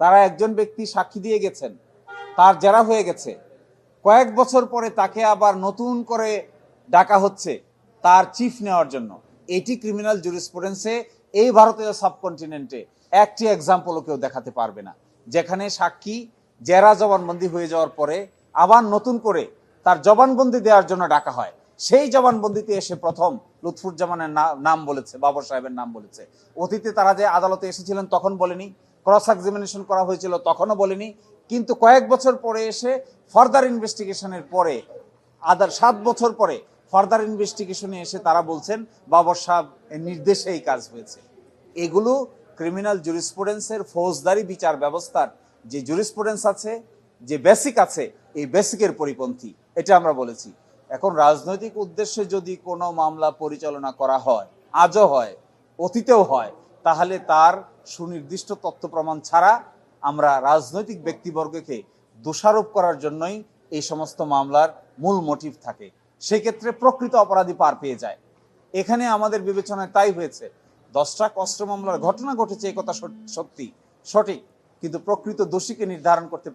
তারা একজন ব্যক্তি সাক্ষী দিয়ে গেছেন, তার জেরা হয়ে গেছে, কয়েক বছর পরে তাকে আবার নতুন করে ডাকা হচ্ছে তার চিফ নেওয়ার জন্য। এটি ক্রিমিনাল জুরিসপ্রুডেন্সে এই ভারতীয় সাবকন্টিনেন্টে একটি এক্সাম্পলও কেউ দেখাতে পারবে না, যেখানে সাক্ষী জেরা জবানবন্দি হয়ে যাওয়ার পরে আবার নতুন করে তার জবানবন্দি দেওয়ার জন্য ডাকা হয়। সেই জবানবন্দিতে এসে প্রথম লুৎফুজ্জামানের নাম বলেছে, বাবর সাহেবের নাম বলেছে। অতীতে তারা যে আদালতে এসেছিলেন তখন বলেনি, ক্রস এক্সামিনেশন করা হয়েছিল তখনও বলেনি, কিন্তু কয়েক বছর পরে এসে ফার্দার ইনভেস্টিগেশনের পরে 7 বছর পরে ফার্দার ইনভেস্টিগেশনে এসে তারা বলছেন বাবর সাহেব নির্দেশে এই কাজ হয়েছে। এগুলো ক্রিমিনাল জুরিসপ্রুডেন্সের ফৌজদারি বিচার ব্যবস্থার যে জুরিসপ্রুডেন্স আছে, যে বেসিক আছে, এই বেসিকের পরিপন্থী, এটা আমরা বলেছি। এখন রাজনৈতিক উদ্দেশ্যে যদি কোনো মামলা পরিচালনা করা হয়, আজও হয়, অতীতেও হয়, তাহলে তার সুনির্দিষ্ট তথ্য প্রমাণ ছাড়া আমরা রাজনৈতিক ব্যক্তিবর্গকে দোষারোপ করার জন্যই এই সমস্ত মামলার মূল মোটিভ থাকে। সেক্ষেত্রে প্রকৃত অপরাধী পার পেয়ে যায়। এখানে আমাদের বিবেচনায় তাই হয়েছে। 10টা অস্ত্র মামলার ঘটনা ঘটেছে, এই কথা সত্যি সঠিক, কিন্তু প্রকৃত দোষীকে নির্ধারণ করতে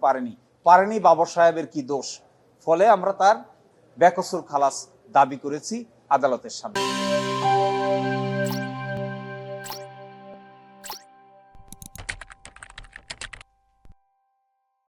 পারেনি বাবর সাহেবের কি দোষ। ফলে আমরা তার বেকসুর খালাস দাবি করেছি আদালতের সামনে।